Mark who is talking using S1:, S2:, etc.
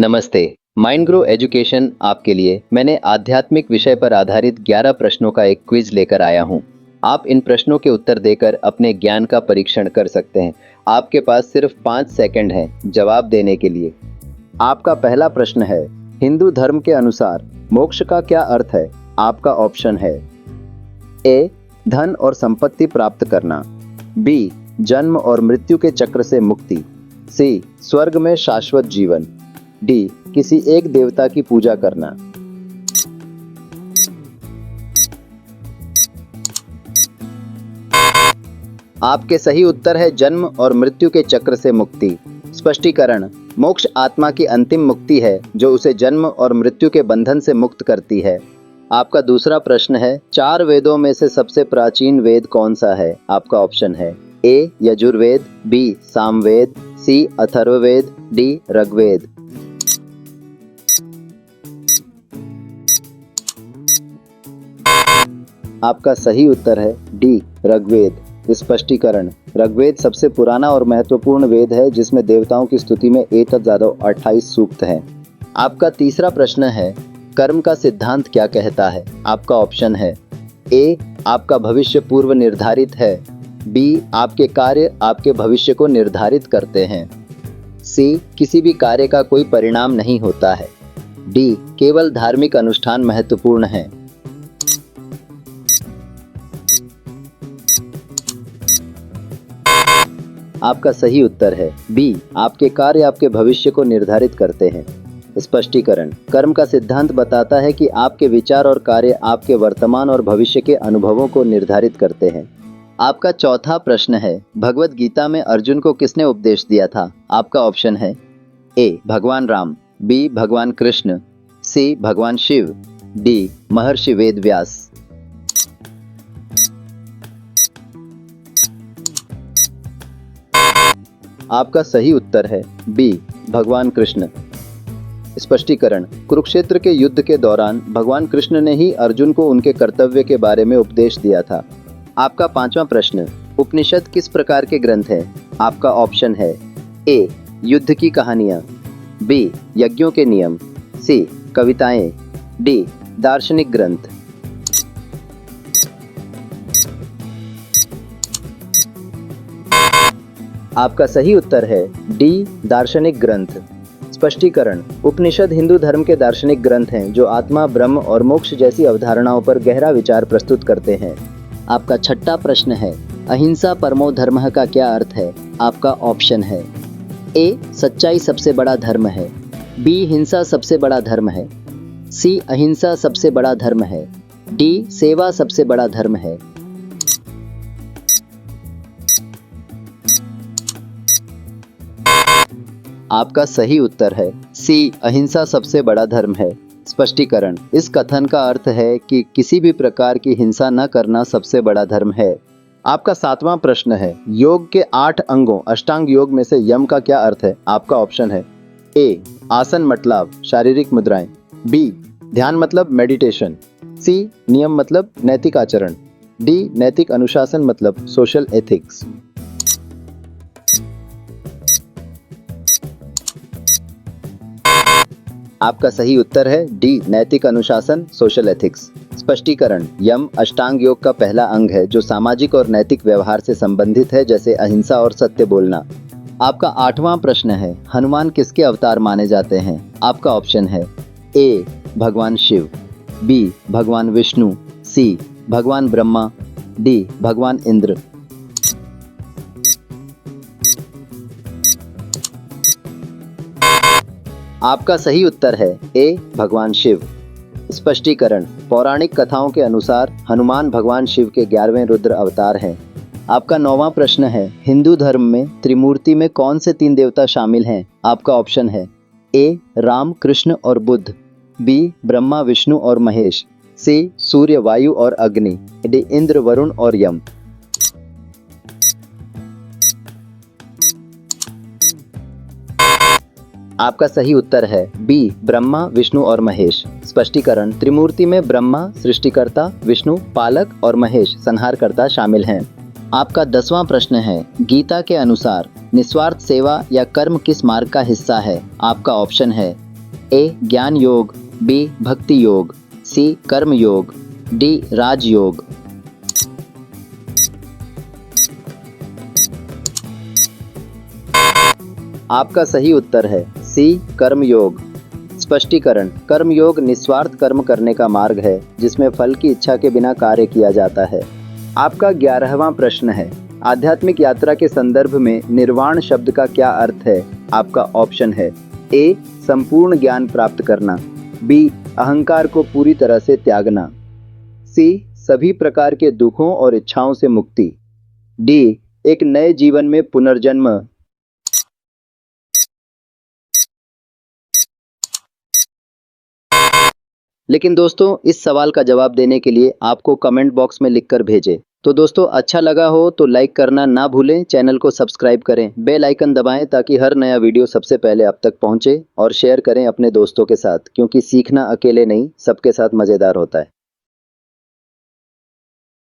S1: नमस्ते। Mind grow education आपके लिए मैंने आध्यात्मिक विषय पर आधारित 11 प्रश्नों का एक क्विज लेकर आया हूं। आप इन प्रश्नों के उत्तर देकर अपने ज्ञान का परीक्षण कर सकते हैं। आपके पास सिर्फ 5 सेकंड हैं जवाब देने के लिए। आपका पहला प्रश्न है, हिंदू धर्म के अनुसार मोक्ष का क्या अर्थ है? आपका ऑप्शन है ए, धन और संपत्ति प्राप्त करना, बी, जन्म और मृत्यु के चक्र से मुक्ति, सी, स्वर्ग में शाश्वत जीवन, डी, किसी एक देवता की पूजा करना। आपके सही उत्तर है जन्म और मृत्यु के चक्र से मुक्ति। स्पष्टीकरण, मोक्ष आत्मा की अंतिम मुक्ति है जो उसे जन्म और मृत्यु के बंधन से मुक्त करती है। आपका दूसरा प्रश्न है, 4 वेदों में से सबसे प्राचीन वेद कौन सा है? आपका ऑप्शन है ए, यजुर्वेद, बी, सामवेद, सी, अथर्ववेद, डी, ऋग्वेद। आपका सही उत्तर है डी, ऋग्वेद। स्पष्टीकरण, ऋग्वेद सबसे पुराना और महत्वपूर्ण वेद है जिसमें देवताओं की स्तुति में 28 सूक्त हैं। आपका तीसरा प्रश्न है, कर्म का सिद्धांत क्या कहता है? आपका ऑप्शन है ए, आपका भविष्य पूर्व निर्धारित है, बी, आपके कार्य आपके भविष्य को निर्धारित करते हैं, सी, किसी भी कार्य का कोई परिणाम नहीं होता है, डी, केवल धार्मिक अनुष्ठान महत्वपूर्ण है। आपका सही उत्तर है बी, आपके कार्य आपके भविष्य को निर्धारित करते हैं। स्पष्टीकरण, कर्म का सिद्धांत बताता है कि आपके विचार और कार्य आपके वर्तमान और भविष्य के अनुभवों को निर्धारित करते हैं। आपका चौथा प्रश्न है, भगवत गीता में अर्जुन को किसने उपदेश दिया था? आपका ऑप्शन है ए, भगवान राम, बी, भगवान कृष्ण, सी, भगवान शिव, डी, महर्षि वेद व्यास। आपका सही उत्तर है बी, भगवान कृष्ण। स्पष्टीकरण, कुरुक्षेत्र के युद्ध के दौरान भगवान कृष्ण ने ही अर्जुन को उनके कर्तव्य के बारे में उपदेश दिया था। आपका पांचवा प्रश्न, उपनिषद किस प्रकार के ग्रंथ हैं? आपका ऑप्शन है ए, युद्ध की कहानियां, बी, यज्ञों के नियम, सी, कविताएं, डी, दार्शनिक ग्रंथ। आपका सही उत्तर है डी, दार्शनिक ग्रंथ। स्पष्टीकरण, उपनिषद हिंदू धर्म के दार्शनिक ग्रंथ हैं जो आत्मा, ब्रह्म और मोक्ष जैसी अवधारणाओं पर गहरा विचार प्रस्तुत करते हैं। आपका छठा प्रश्न है, अहिंसा परमो धर्मः का क्या अर्थ है? आपका ऑप्शन है ए, सच्चाई सबसे बड़ा धर्म है, बी, हिंसा सबसे बड़ा धर्म है, सी, अहिंसा सबसे बड़ा धर्म है, डी, सेवा सबसे बड़ा धर्म है। आपका सही उत्तर है सी, अहिंसा सबसे बड़ा धर्म है। स्पष्टीकरण, इस कथन का अर्थ है कि किसी भी प्रकार की हिंसा न करना सबसे बड़ा धर्म है। आपका सातवां प्रश्न है, योग के 8 अंगों अष्टांग योग में से यम का क्या अर्थ है? आपका ऑप्शन है ए, आसन मतलब शारीरिक मुद्राएं, बी, ध्यान मतलब मेडिटेशन, सी, नियम मतलब नैतिक आचरण, डी, नैतिक अनुशासन मतलब सोशल एथिक्स। आपका सही उत्तर है डी, नैतिक अनुशासन सोशल एथिक्स। स्पष्टीकरण, यम अष्टांग योग का पहला अंग है जो सामाजिक और नैतिक व्यवहार से संबंधित है, जैसे अहिंसा और सत्य बोलना। आपका 8वां प्रश्न है, हनुमान किसके अवतार माने जाते हैं? आपका ऑप्शन है ए, भगवान शिव, बी, भगवान विष्णु, सी, भगवान ब्रह्मा, डी, भगवान इंद्र। आपका सही उत्तर है ए, भगवान शिव। स्पष्टीकरण, पौराणिक कथाओं के अनुसार हनुमान भगवान शिव के 11वें रुद्र अवतार हैं। आपका 9वां प्रश्न है, हिंदू धर्म में त्रिमूर्ति में कौन से 3 देवता शामिल हैं? आपका ऑप्शन है ए, राम, कृष्ण और बुद्ध, बी, ब्रह्मा, विष्णु और महेश, सी, सूर्य, वायु और अग्नि, डी, इंद्र, वरुण और यम। आपका सही उत्तर है बी, ब्रह्मा, विष्णु और महेश। स्पष्टीकरण, त्रिमूर्ति में ब्रह्मा सृष्टिकर्ता, विष्णु पालक और महेश संहारकर्ता शामिल हैं। आपका 10वां प्रश्न है, गीता के अनुसार निस्वार्थ सेवा या कर्म किस मार्ग का हिस्सा है? आपका ऑप्शन है ए ज्ञान योग, बी भक्ति योग, सी कर्म योग, डी राजयोग। आपका सही उत्तर है सी कर्म योग। स्पष्टीकरण, कर्म योग निस्वार्थ कर्म करने का मार्ग है जिसमें फल की इच्छा के बिना कार्य किया जाता है। आपका 11वां प्रश्न है, आध्यात्मिक यात्रा के संदर्भ में निर्वाण शब्द का क्या अर्थ है? आपका ऑप्शन है ए संपूर्ण ज्ञान प्राप्त करना, बी अहंकार को पूरी तरह से त्यागना, सी सभी प्रकार के दुखों और इच्छाओं से मुक्ति, डी एक नए जीवन में पुनर्जन्म। लेकिन दोस्तों, इस सवाल का जवाब देने के लिए आपको कमेंट बॉक्स में लिखकर भेजें। तो दोस्तों, अच्छा लगा हो तो लाइक करना ना भूलें, चैनल को सब्सक्राइब करें, बेल आइकन दबाएं ताकि हर नया वीडियो सबसे पहले आप तक पहुंचे, और शेयर करें अपने दोस्तों के साथ, क्योंकि सीखना अकेले नहीं, सबके साथ मज़ेदार होता है।